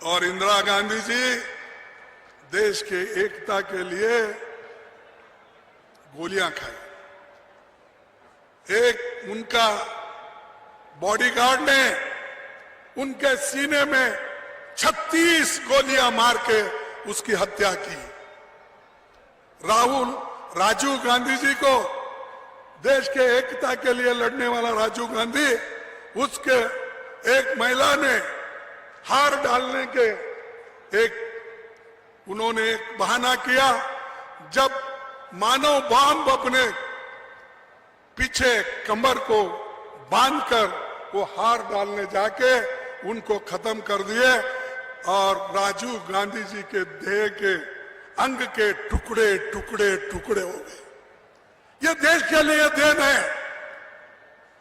और इंदिरा गांधी जी देश के एकता के लिए गोलियां खाई। एक उनका बॉडीगार्ड ने उनके सीने में 36 गोलियां मार के उसकी हत्या की। राजीव गांधी जी को, देश के एकता के लिए लड़ने वाला राजीव गांधी, उसके एक महिला ने हार डालने के उन्होंने एक बहाना किया। जब मानव बम अपने पीछे कमर को बांधकर वो हार डालने जाके उनको खत्म कर दिए और राजीव गांधी जी के देह के अंग के टुकड़े टुकड़े टुकड़े हो गए। ये देश के लिए देन है।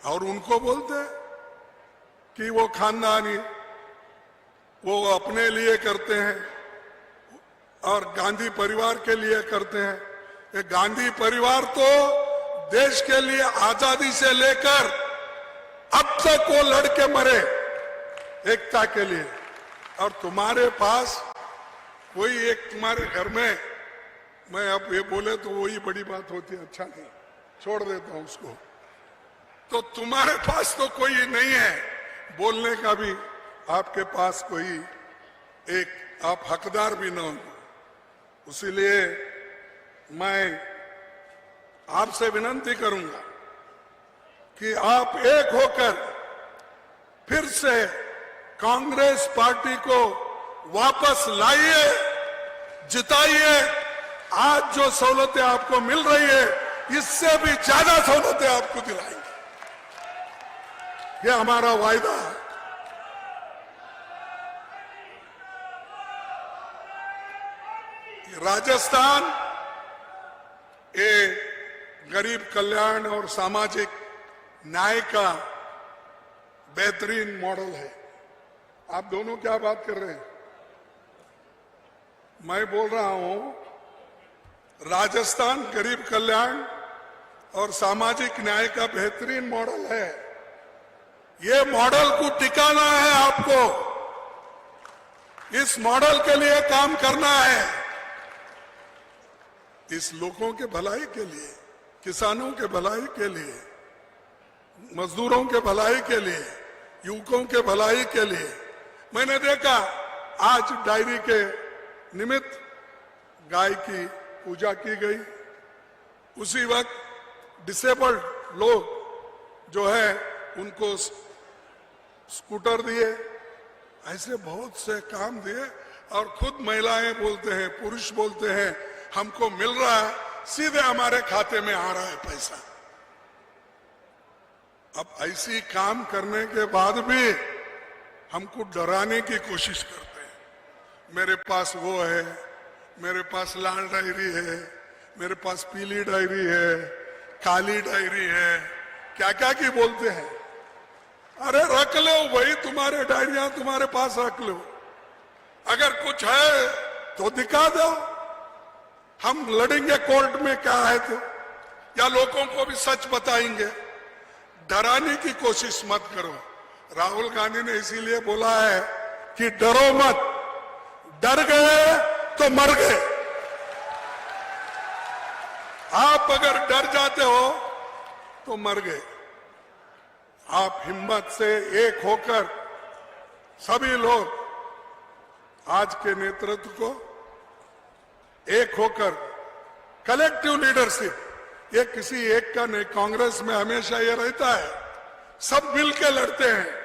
और उनको बोलते कि वो खानदानी, वो अपने लिए करते हैं और गांधी परिवार के लिए करते हैं। ये गांधी परिवार तो देश के लिए आजादी से लेकर अब तक वो लड़के मरे एकता के लिए। और तुम्हारे पास कोई एक, तुम्हारे घर में, मैं अब ये बोले तो वही बड़ी बात होती है, अच्छा नहीं, छोड़ देता हूं उसको। तो तुम्हारे पास तो कोई नहीं है बोलने का भी, आपके पास कोई एक आप हकदार भी ना हो। इसीलिए मैं आपसे विनती करूंगा कि आप एक होकर फिर से कांग्रेस पार्टी को वापस लाइए, जिताइए। आज जो सहूलतें आपको मिल रही है, इससे भी ज्यादा सहूलतें आपको दिलाएंगे। ये हमारा वायदा है। राजस्थान ये गरीब कल्याण और सामाजिक न्याय का बेहतरीन मॉडल है। आप दोनों क्या बात कर रहे हैं? मैं बोल रहा हूं राजस्थान गरीब कल्याण और सामाजिक न्याय का बेहतरीन मॉडल है। ये मॉडल को टिकाना है आपको, इस मॉडल के लिए काम करना है। इस लोगों के भलाई के लिए, किसानों के भलाई के लिए, मजदूरों के भलाई के लिए, युवकों के भलाई के लिए। मैंने देखा आज डायरी के निमित्त गाय की पूजा की गई, उसी वक्त डिसेबल्ड लोग जो है उनको स्कूटर दिए, ऐसे बहुत से काम दिए। और खुद महिलाएं बोलते हैं, पुरुष बोलते हैं, हमको मिल रहा है, सीधे हमारे खाते में आ रहा है पैसा। अब ऐसी काम करने के बाद भी हमको डराने की कोशिश करते हैं। मेरे पास वो है, मेरे पास लाल डायरी है, मेरे पास पीली डायरी है, काली डायरी है, क्या क्या की बोलते हैं। अरे रख लो भाई, तुम्हारे डायरियां तुम्हारे पास रख लो। अगर कुछ है तो दिखा दो, हम लड़ेंगे कोर्ट में, क्या है तो, या लोगों को भी सच बताएंगे। डराने की कोशिश मत करो। राहुल गांधी ने इसीलिए बोला है कि डरो मत, डर गए तो मर गए। आप अगर डर जाते हो तो मर गए। आप हिम्मत से एक होकर सभी लोग आज के नेतृत्व को एक होकर, कलेक्टिव लीडरशिप, ये किसी एक का नहीं। कांग्रेस में हमेशा ये रहता है, सब मिलकर लड़ते हैं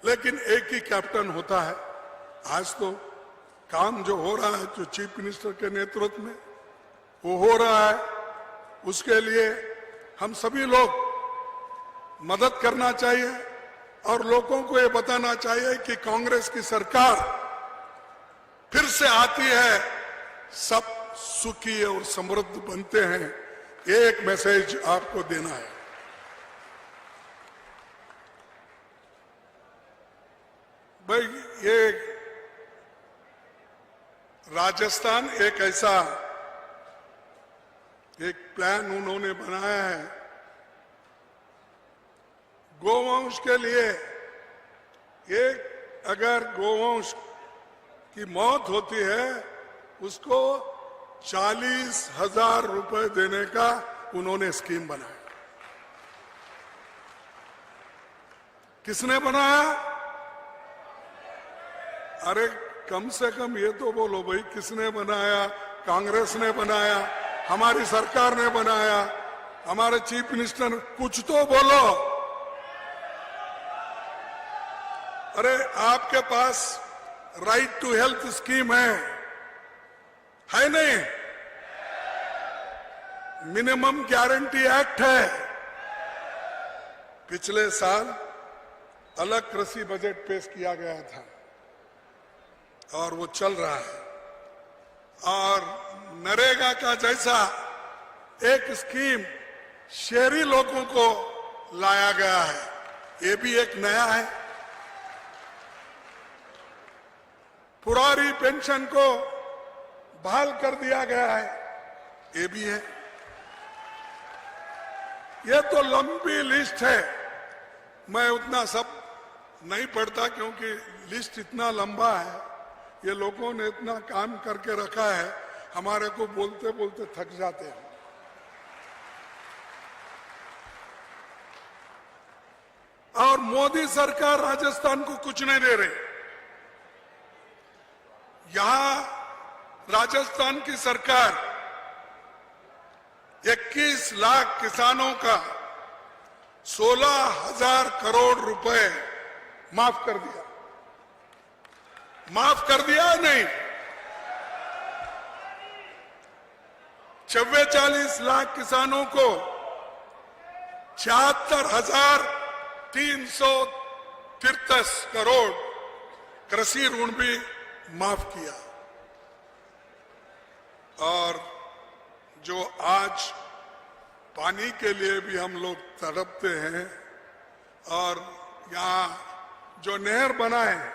लेकिन एक ही कैप्टन होता है। आज तो काम जो हो रहा है, जो चीफ मिनिस्टर के नेतृत्व में वो हो रहा है, उसके लिए हम सभी लोग मदद करना चाहिए और लोगों को ये बताना चाहिए कि कांग्रेस की सरकार फिर से आती है, सब सुखी और समृद्ध बनते हैं। एक मैसेज आपको देना है। भाई ये राजस्थान एक ऐसा एक प्लान उन्होंने बनाया है गोवंश के लिए। एक अगर गोवंश की मौत होती है उसको 40,000 रुपए देने का उन्होंने स्कीम बनाया। किसने बनाया? अरे कम से कम ये तो बोलो भाई, किसने बनाया? कांग्रेस ने बनाया, हमारी सरकार ने बनाया, हमारे चीफ मिनिस्टर ने, कुछ तो बोलो। अरे आपके पास राइट टू हेल्थ स्कीम है नहीं? मिनिमम गारंटी एक्ट है। पिछले साल अलग कृषि बजट पेश किया गया था और वो चल रहा है, और नरेगा का जैसा एक स्कीम शहरी लोगों को लाया गया है, ये भी एक नया है। पुरानी पेंशन को बहाल कर दिया गया है, ये भी है। ये तो लंबी लिस्ट है, मैं उतना सब नहीं पढ़ता क्योंकि लिस्ट इतना लंबा है। ये लोगों ने इतना काम करके रखा है, हमारे को बोलते बोलते थक जाते हैं। और मोदी सरकार राजस्थान को कुछ नहीं दे रही। यहां राजस्थान की सरकार 21 लाख किसानों का 16,000 करोड़ रुपए माफ कर दिया। माफ कर दिया नहीं? 44 लाख किसानों को 76,333 करोड़ कृषि ऋण भी माफ किया। और जो आज पानी के लिए भी हम लोग तड़पते हैं, और यहाँ जो नहर बना है,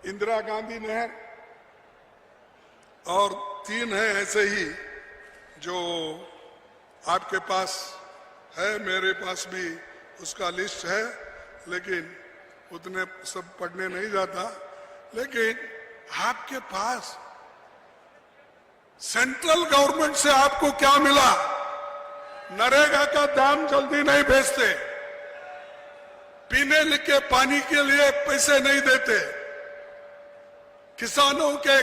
इंदिरा गांधी नहर, और 3 है ऐसे ही जो आपके पास है, मेरे पास भी उसका लिस्ट है, लेकिन उतने सब पढ़ने नहीं जाता। लेकिन आपके पास सेंट्रल गवर्नमेंट से आपको क्या मिला? नरेगा का दाम जल्दी नहीं भेजते, पीने के पानी के लिए पैसे नहीं देते, किसानों के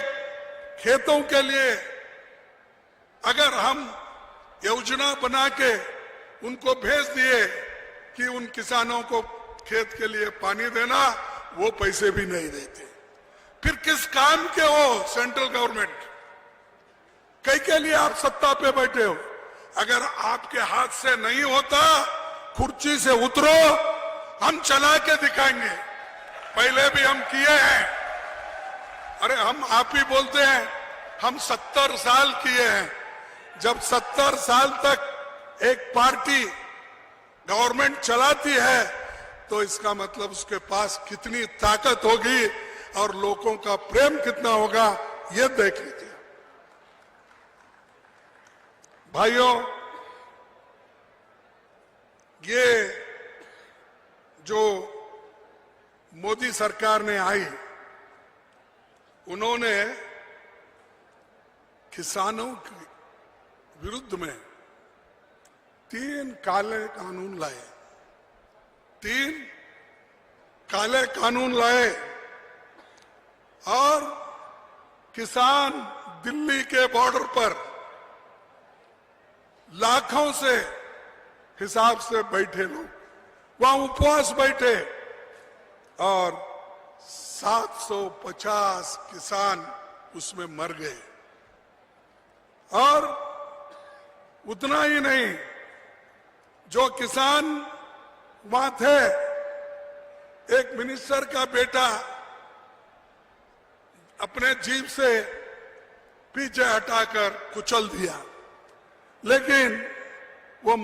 खेतों के लिए अगर हम योजना बना के उनको भेज दिए कि उन किसानों को खेत के लिए पानी देना, वो पैसे भी नहीं देते। फिर किस काम के हो सेंट्रल गवर्नमेंट? कई के लिए आप सत्ता पे बैठे हो? अगर आपके हाथ से नहीं होता, कुर्सी से उतरो, हम चला के दिखाएंगे। पहले भी हम किए हैं। अरे हम आप ही बोलते हैं हम 70 साल किए हैं। जब 70 साल तक एक पार्टी गवर्नमेंट चलाती है तो इसका मतलब उसके पास कितनी ताकत होगी और लोगों का प्रेम कितना होगा, ये देख लीजिए। भाइयों, ये जो मोदी सरकार ने आई, उन्होंने किसानों के विरुद्ध में 3 काले कानून लाए। 3 काले कानून लाए और किसान दिल्ली के बॉर्डर पर लाखों से हिसाब से बैठे लोग वहां उपवास बैठे और 750 किसान उसमें मर गए। और उतना ही नहीं, जो किसान वहां थे, एक मिनिस्टर का बेटा अपने जीप से पीछे हटाकर कुचल दिया, लेकिन वो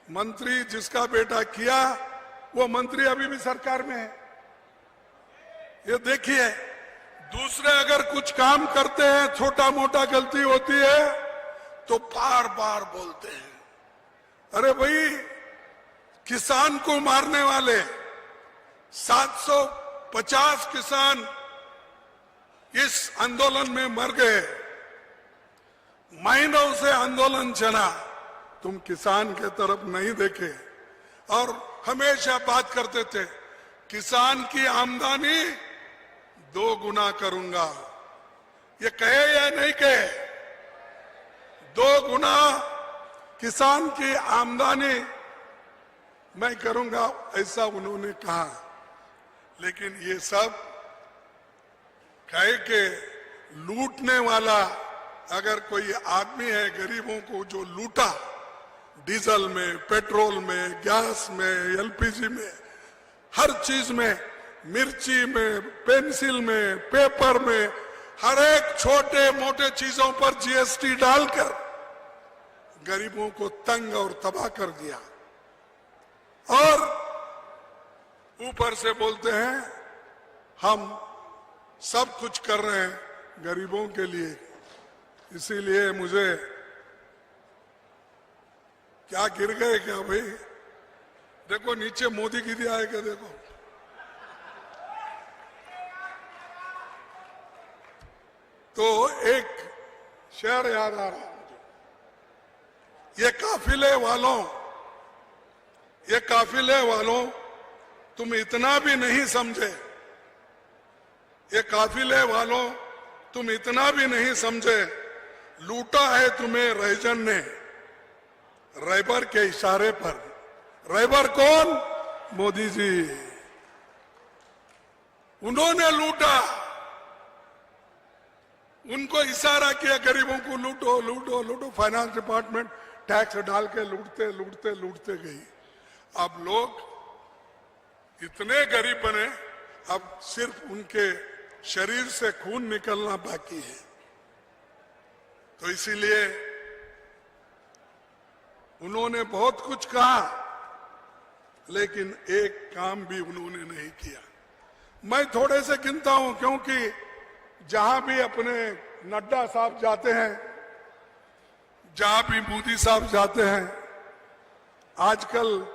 मंत्री जिसका बेटा किया, वो मंत्री अभी भी सरकार में है। ये देखिए, दूसरे अगर कुछ काम करते हैं, छोटा मोटा गलती होती है तो बार बार बोलते हैं। अरे भाई, किसान को मारने वाले 50 किसान इस आंदोलन में मर गए। महीनों से आंदोलन चला, तुम किसान के तरफ नहीं देखे और हमेशा बात करते थे किसान की आमदनी 2 गुना करूंगा। ये कहे या नहीं कहे? 2 गुना किसान की आमदनी मैं करूंगा, ऐसा उन्होंने कहा। लेकिन ये सब कहे के लूटने वाला अगर कोई आदमी है, गरीबों को जो लूटा, डीजल में, पेट्रोल में, गैस में, एलपीजी में, हर चीज में, मिर्ची में, पेंसिल में, पेपर में, हर एक छोटे मोटे चीजों पर जीएसटी डालकर गरीबों को तंग और तबाह कर दिया। और ऊपर से बोलते हैं हम सब कुछ कर रहे हैं गरीबों के लिए। इसीलिए मुझे क्या गिर गए क्या भाई? देखो नीचे मोदी गिरी आएगा, देखो। तो एक शेर याद आ रहा है मुझे, ये काफिले वालों तुम इतना भी नहीं समझे, ये काफिले वालों तुम इतना भी नहीं समझे, लूटा है तुम्हें रैजन ने रैबर के इशारे पर। रैबर कौन? मोदी जी। उन्होंने लूटा, उनको इशारा किया गरीबों को लूटो लूटो लूटो। फाइनेंस डिपार्टमेंट टैक्स डाल के लूटते लूटते लूटते गई। अब लोग इतने गरीब बने, अब सिर्फ उनके शरीर से खून निकलना बाकी है। तो इसीलिए उन्होंने बहुत कुछ कहा, लेकिन एक काम भी उन्होंने नहीं किया। मैं थोड़े से गिनता हूं, क्योंकि जहां भी अपने नड्डा साहब जाते हैं, जहां भी मोदी साहब जाते हैं, आजकल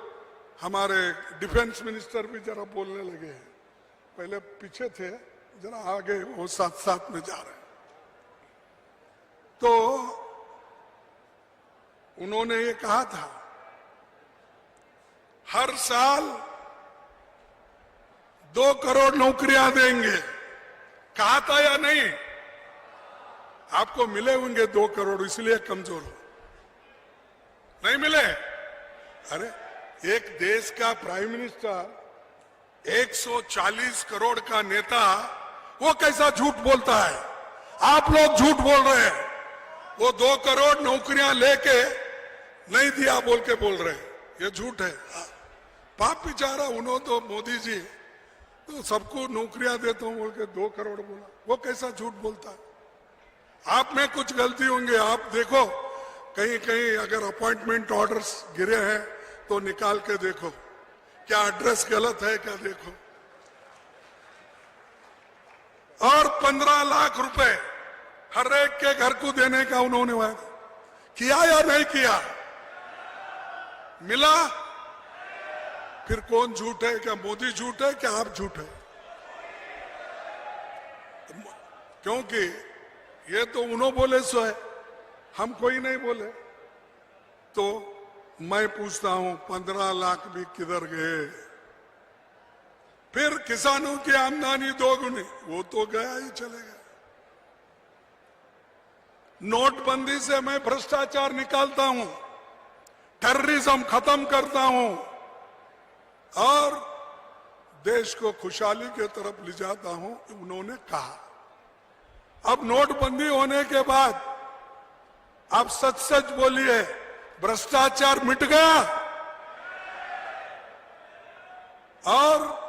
हमारे डिफेंस मिनिस्टर भी जरा बोलने लगे हैं। पहले पीछे थे, जरा आगे वो साथ साथ में जा रहे हैं। तो उन्होंने ये कहा था हर साल 2 करोड़ नौकरियां देंगे। कहा था या नहीं? आपको मिले होंगे 2 करोड़, इसलिए कमजोर हो। नहीं मिले? अरे एक देश का प्राइम मिनिस्टर 140 करोड़ का नेता, वो कैसा झूठ बोलता है? आप लोग झूठ बोल रहे हैं। वो 2 करोड़ नौकरियां लेके नहीं दिया बोल के बोल रहे हैं, ये झूठ है। पाप बेचारा, उन्होंने तो मोदी जी तो सबको नौकरियां देता हूं बोल के 2 करोड़ बोला। वो कैसा झूठ बोलता है? आप में कुछ गलती होंगे। आप देखो कहीं कहीं अगर अपॉइंटमेंट ऑर्डर्स गिरे हैं तो निकाल के देखो, क्या एड्रेस गलत है क्या देखो। और 15 लाख रुपए हर एक के घर को देने का उन्होंने वादा किया या नहीं किया? मिला? फिर कौन झूठ है? क्या मोदी झूठ है क्या आप झूठ है? क्योंकि ये तो उन्होंने बोले सो है, हम कोई नहीं बोले। तो मैं पूछता हूं 15 लाख भी किधर गए? फिर किसानों की आमदनी 2 गुनी, वो तो गया ही चले गया। नोटबंदी से मैं भ्रष्टाचार निकालता हूं, टेररिज्म खत्म करता हूं और देश को खुशहाली के तरफ ले जाता हूं, उन्होंने कहा। अब नोटबंदी होने के बाद आप सच सच बोलिए, भ्रष्टाचार मिट गया? और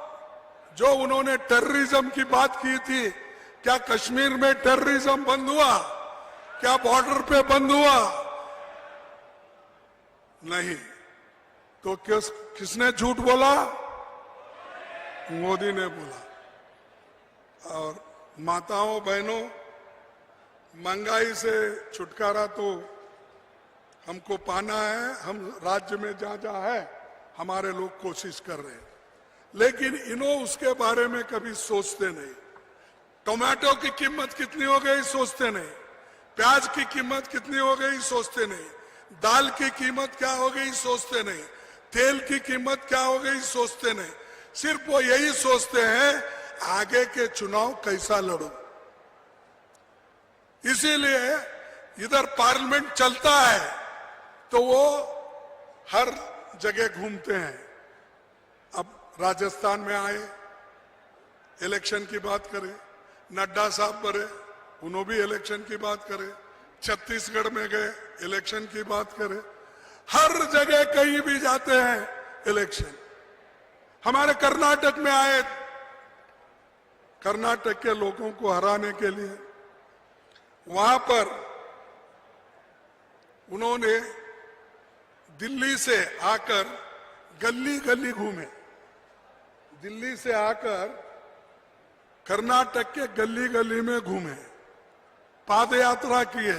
जो उन्होंने टेररिज्म की बात की थी, क्या कश्मीर में टेररिज्म बंद हुआ? क्या बॉर्डर पे बंद हुआ? नहीं। तो किसने झूठ बोला? मोदी ने बोला। और माताओं बहनों, महंगाई से छुटकारा तो हमको पाना है। हम राज्य में जहां जहां है हमारे लोग कोशिश कर रहे हैं। लेकिन इन्हों उसके बारे में कभी सोचते नहीं। टोमेटो की कीमत कितनी हो गई सोचते नहीं, प्याज की कीमत कितनी हो गई सोचते नहीं, दाल की कीमत क्या हो गई सोचते नहीं, तेल की कीमत क्या हो गई सोचते नहीं। सिर्फ वो यही सोचते हैं आगे के चुनाव कैसा लड़ूं। इसीलिए इधर पार्लियामेंट चलता है तो वो हर जगह घूमते हैं। अब राजस्थान में आए, इलेक्शन की बात करें, नड्डा साहब बने, उन्होंने भी इलेक्शन की बात करें, छत्तीसगढ़ में गए, इलेक्शन की बात करें, हर जगह कहीं भी जाते हैं इलेक्शन। हमारे कर्नाटक में आए, कर्नाटक के लोगों को हराने के लिए वहां पर उन्होंने दिल्ली से आकर गली गली घूमे, दिल्ली से आकर कर्नाटक के गली गली में घूमे, पाद यात्रा किए,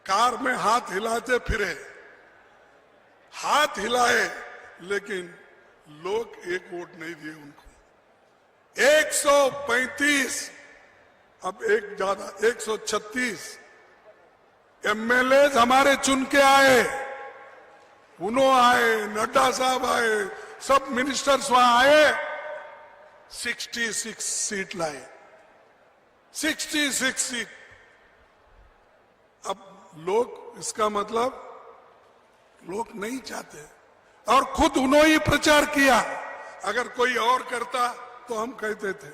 कार में हाथ हिलाते फिरे, हाथ हिलाए, लेकिन लोग एक वोट नहीं दिए उनको। 135, अब एक ज्यादा 136 एमएलए हमारे चुन के आए, उन्होंने आए, नड्डा साहब आए, सब मिनिस्टर्स वहां आए, 66 सीट लाए, 66 सीट। अब लोग, इसका मतलब लोग नहीं चाहते, और खुद उन्होंने ही प्रचार किया। अगर कोई और करता तो हम कहते थे,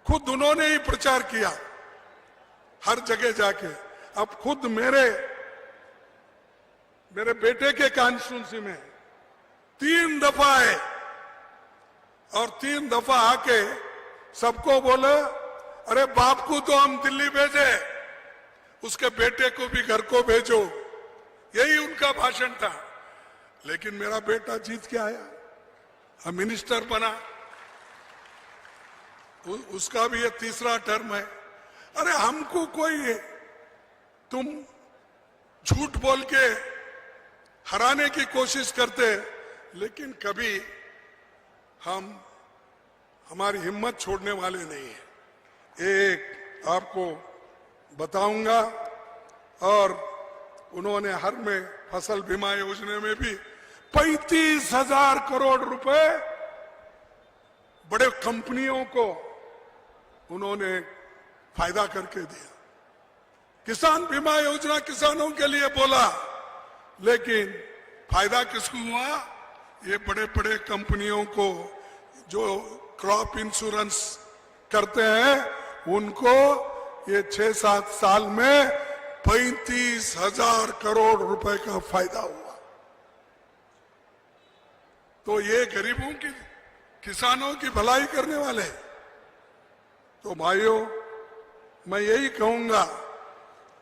खुद उन्होंने ही प्रचार किया हर जगह जाके। अब खुद मेरे बेटे के कॉन्स्टिट्यूंसी में 3 दफा आए, और 3 दफा आके सबको बोले, अरे बाप को तो हम दिल्ली भेजे, उसके बेटे को भी घर को भेजो, यही उनका भाषण था। लेकिन मेरा बेटा जीत के आया, मिनिस्टर बना, उसका भी ये 3रा टर्म है। अरे हमको कोई, तुम झूठ बोल के हराने की कोशिश करते, लेकिन कभी हम हमारी हिम्मत छोड़ने वाले नहीं है। एक आपको बताऊंगा, और उन्होंने हर में फसल बीमा योजना में भी 35,000 करोड़ रुपए बड़े कंपनियों को उन्होंने फायदा करके दिया। किसान बीमा योजना किसानों के लिए बोला, लेकिन फायदा किसको हुआ? ये बड़े बड़े कंपनियों को जो क्रॉप इंश्योरेंस करते हैं, उनको ये 6-7 साल में 35,000 करोड़ रुपए का फायदा हुआ। तो ये गरीबों की, किसानों की भलाई करने वाले। तो भाइयों, मैं यही कहूंगा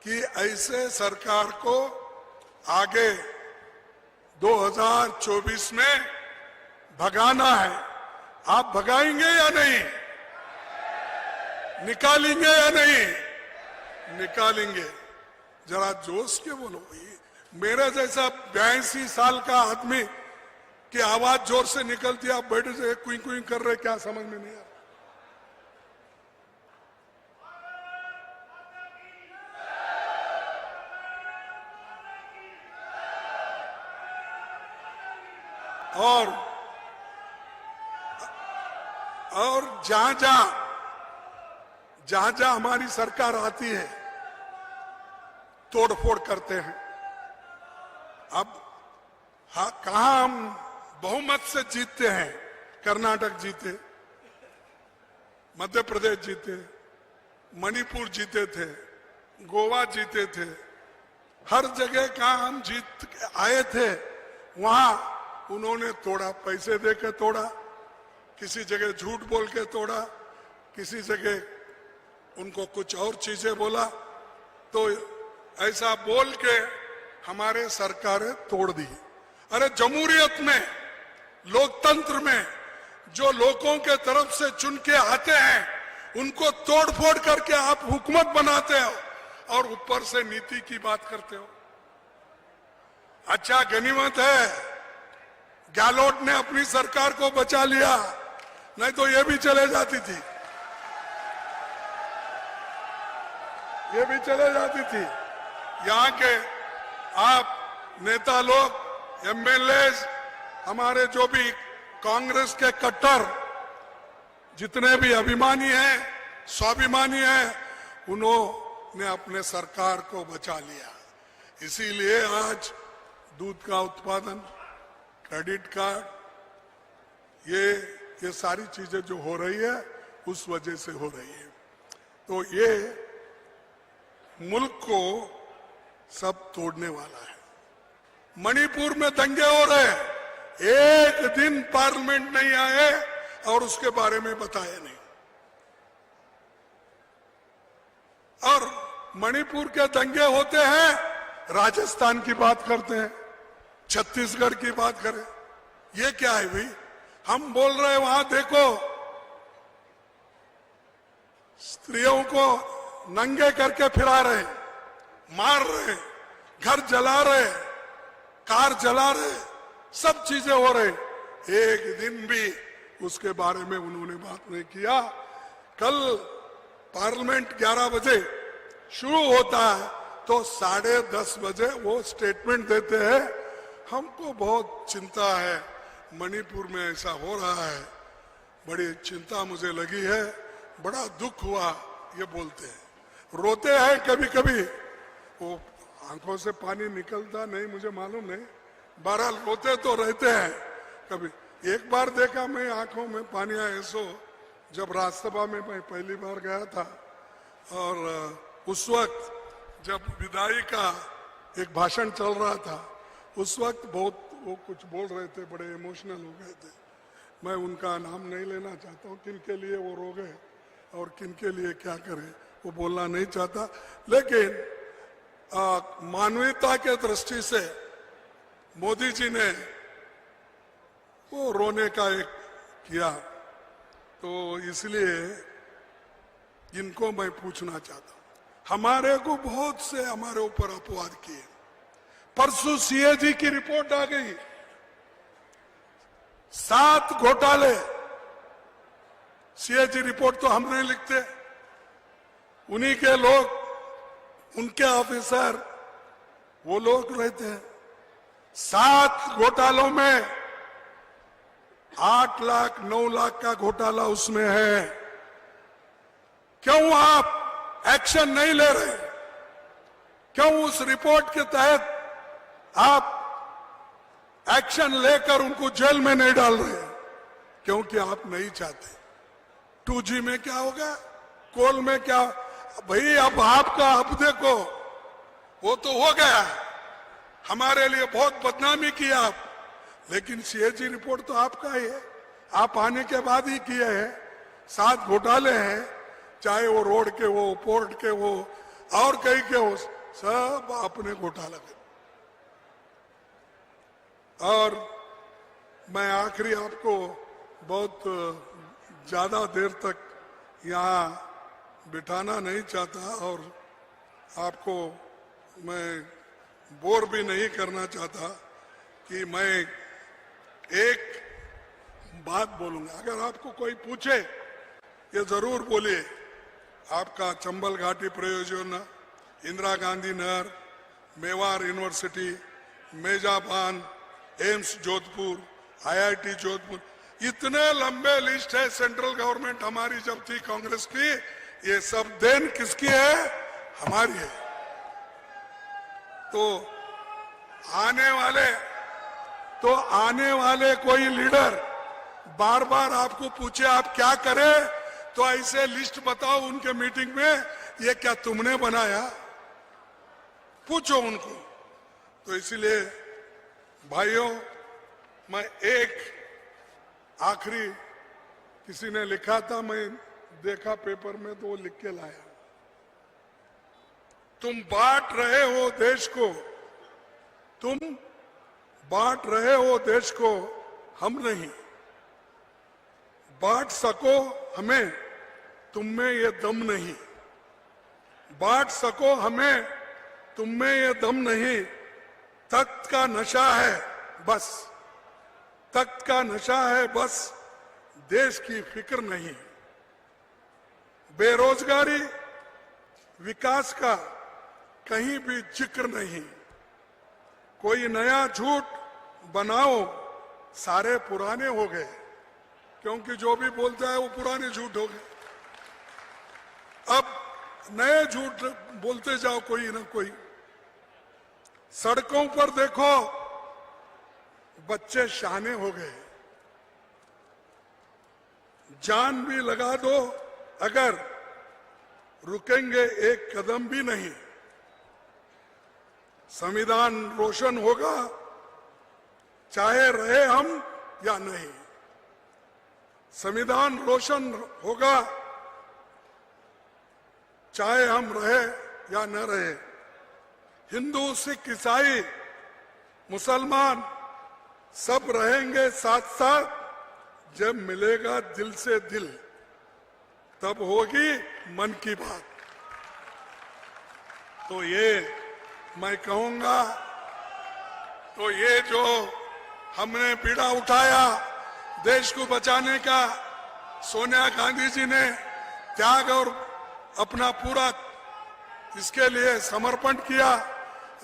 कि ऐसे सरकार को आगे 2024 में भगाना है। आप भगाएंगे या नहीं? निकालेंगे या नहीं? निकालेंगे। जरा जोश के बोलो भाई। मेरे जैसा 82 साल का आदमी की आवाज जोर से निकलती है, आप बैठे से कुई कुई कर रहे, क्या समझ में नहीं आ रहा। और जहां जहां हमारी सरकार आती है, तोड़फोड़ करते हैं। अब कहां हम बहुमत से जीतते हैं? कर्नाटक जीते, मध्य प्रदेश जीते, मणिपुर जीते थे, गोवा जीते थे, हर जगह कहां हम जीत आए थे, वहां उन्होंने तोड़ा, पैसे देकर तोड़ा, किसी जगह झूठ बोल के तोड़ा, किसी जगह उनको कुछ और चीजें बोला। तो ऐसा बोल के हमारे सरकारें तोड़ दी। अरे जमहूरियत में, लोकतंत्र में जो लोगों के तरफ से चुन के आते हैं, उनको तोड़फोड़ करके आप हुकूमत बनाते हो और ऊपर से नीति की बात करते हो। अच्छा, गनीमत है गहलोत ने अपनी सरकार को बचा लिया, नहीं तो ये भी चले जाती थी, ये भी चले जाती थी। यहाँ के आप नेता लोग, एमएलए, हमारे जो भी कांग्रेस के कट्टर जितने भी अभिमानी हैं, स्वाभिमानी हैं, उन्होंने अपने सरकार को बचा लिया। इसीलिए आज दूध का उत्पादन, क्रेडिट कार्ड, ये सारी चीजें जो हो रही है उस वजह से हो रही है। तो ये मुल्क को सब तोड़ने वाला है। मणिपुर में दंगे हो रहे हैं, एक दिन पार्लियामेंट नहीं आए और उसके बारे में बताया नहीं। और मणिपुर के दंगे होते हैं, राजस्थान की बात करते हैं, छत्तीसगढ़ की बात करें, ये क्या है भाई? हम बोल रहे हैं वहां देखो, स्त्रियों को नंगे करके फिरा रहे, मार रहे, घर जला रहे, कार जला रहे, सब चीजें हो रही। एक दिन भी उसके बारे में उन्होंने बात नहीं किया। कल पार्लियामेंट 11 बजे शुरू होता है तो 10:30 बजे वो स्टेटमेंट देते हैं, हमको बहुत चिंता है, मणिपुर में ऐसा हो रहा है, बड़ी चिंता मुझे लगी है, बड़ा दुख हुआ, ये बोलते हैं। रोते हैं कभी कभी, वो आंखों से पानी निकलता नहीं, मुझे मालूम नहीं, बहरहाल रोते तो रहते हैं। कभी एक बार देखा मैं, आंखों में पानी आया ऐसो, जब राज्यसभा में मैं पहली बार गया था, और उस वक्त जब विदाई का एक भाषण चल रहा था, उस वक्त बहुत वो कुछ बोल रहे थे, बड़े इमोशनल हो गए थे। मैं उनका नाम नहीं लेना चाहता हूँ, किन के लिए वो रो गए और किन के लिए क्या करे वो बोलना नहीं चाहता, लेकिन मानवीयता के दृष्टि से मोदी जी ने वो रोने का एक किया, तो इसलिए इनको मैं पूछना चाहता हूं। हमारे को बहुत से हमारे ऊपर अपवाद किए। परसों सीएजी की रिपोर्ट आ गई, 7 घोटाले। सीएजी रिपोर्ट तो हम नहीं लिखते, उन्हीं के लोग, उनके ऑफिसर, वो लोग रहते हैं। 7 घोटालों में 8 लाख 9 लाख का घोटाला उसमें है। क्यों आप एक्शन नहीं ले रहे? क्यों उस रिपोर्ट के तहत आप एक्शन लेकर उनको जेल में नहीं डाल रहे? क्योंकि आप नहीं चाहते। 2G में क्या होगा, कोल में क्या भाई, अब आपका अब देखो, वो तो हो गया, हमारे लिए बहुत बदनामी की आप, लेकिन सीएजी रिपोर्ट तो आपका ही है, आप आने के बाद ही किए हैं। 7 घोटाले हैं, चाहे वो रोड के हो, पोर्ट के हो, और कहीं के हो, सब अपने घोटाला के। और मैं आखिरी आपको बहुत ज्यादा देर तक यहाँ बिठाना नहीं चाहता और आपको मैं बोर भी नहीं करना चाहता कि मैं एक बात बोलूंगा। अगर आपको कोई पूछे, ये जरूर बोलिए, आपका चंबल घाटी परियोजना, इंदिरा गांधी नहर, मेवाड़ यूनिवर्सिटी, मेजाबान, एम्स जोधपुर, IIT जोधपुर, इतने लंबे लिस्ट है। सेंट्रल गवर्नमेंट हमारी जब थी कांग्रेस की, ये सब देन किसकी है? हमारी है। तो आने वाले कोई लीडर बार बार आपको पूछे आप क्या करें, तो ऐसे लिस्ट बताओ उनके मीटिंग में, ये क्या तुमने बनाया? पूछो उनको। तो इसलिए भाइयों, मैं एक आखिरी, किसी ने लिखा था, मैं देखा पेपर में तो वो लिख के लाया, तुम बांट रहे हो देश को, तुम बांट रहे हो देश को, हम नहीं बांट सको हमें, तुम में ये दम नहीं, बांट सको हमें, तुम में ये दम नहीं, तख्त का नशा है बस, तख्त का नशा है बस, देश की फिक्र नहीं, बेरोजगारी, विकास का कहीं भी जिक्र नहीं। कोई नया झूठ बनाओ, सारे पुराने हो गए, क्योंकि जो भी बोलता है वो पुराने झूठ हो गए। अब नए झूठ बोलते जाओ कोई ना कोई। सड़कों पर देखो, बच्चे शाने हो गए। जान भी लगा दो, अगर रुकेंगे एक कदम भी नहीं। संविधान रोशन होगा, चाहे रहे हम या नहीं। संविधान रोशन होगा, चाहे हम रहे या न रहे। हिंदू, सिख, ईसाई, मुसलमान सब रहेंगे साथ साथ। जब मिलेगा दिल से दिल, तब होगी मन की बात। तो ये मैं कहूंगा, तो ये जो हमने पीड़ा उठाया देश को बचाने का, सोनिया गांधी जी ने त्याग और अपना पूरा इसके लिए समर्पण किया।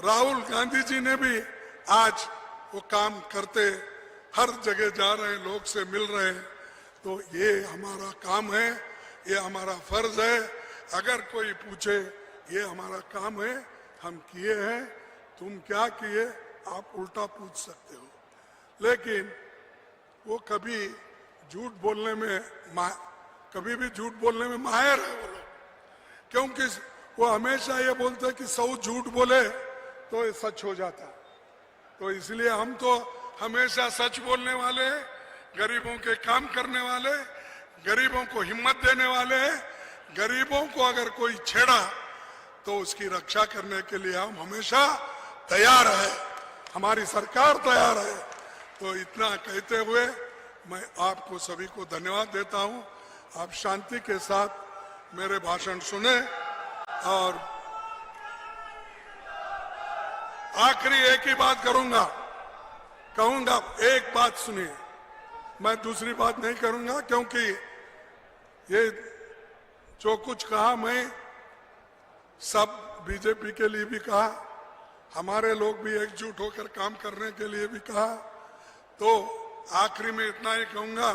राहुल गांधी जी ने भी आज वो काम करते हर जगह जा रहे हैं, लोग से मिल रहे हैं। तो ये हमारा काम है, ये हमारा फर्ज है। अगर कोई पूछे, ये हमारा काम है, हम किए हैं, तुम क्या किए, आप उल्टा पूछ सकते हो। लेकिन वो कभी झूठ बोलने में कभी भी झूठ बोलने में माहिर है वो लोग, क्योंकि वो हमेशा ये बोलते हैं कि 100 झूठ बोले तो ये सच हो जाता। तो इसलिए हम तो हमेशा सच बोलने वाले हैं, गरीबों के काम करने वाले, गरीबों को हिम्मत देने वाले हैं। गरीबों को अगर कोई छेड़ा तो उसकी रक्षा करने के लिए हम हमेशा तैयार है, हमारी सरकार तैयार है। तो इतना कहते हुए मैं आपको सभी को धन्यवाद देता हूं। आप शांति के साथ मेरे भाषण सुने। और आखिरी एक ही बात कहूंगा, एक बात सुनिए, मैं दूसरी बात नहीं करूंगा, क्योंकि ये जो कुछ कहा मैं सब बीजेपी के लिए भी कहा, हमारे लोग भी एकजुट होकर काम करने के लिए भी कहा। तो आखिरी में इतना ही कहूंगा,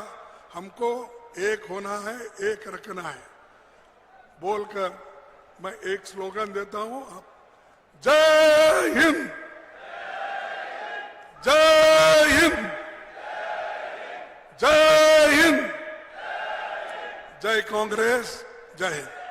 हमको एक होना है, एक रखना है बोलकर मैं एक स्लोगन देता हूं। जय हिंद, जय हिंद, जय हिंद, जय कांग्रेस, जय हिंद।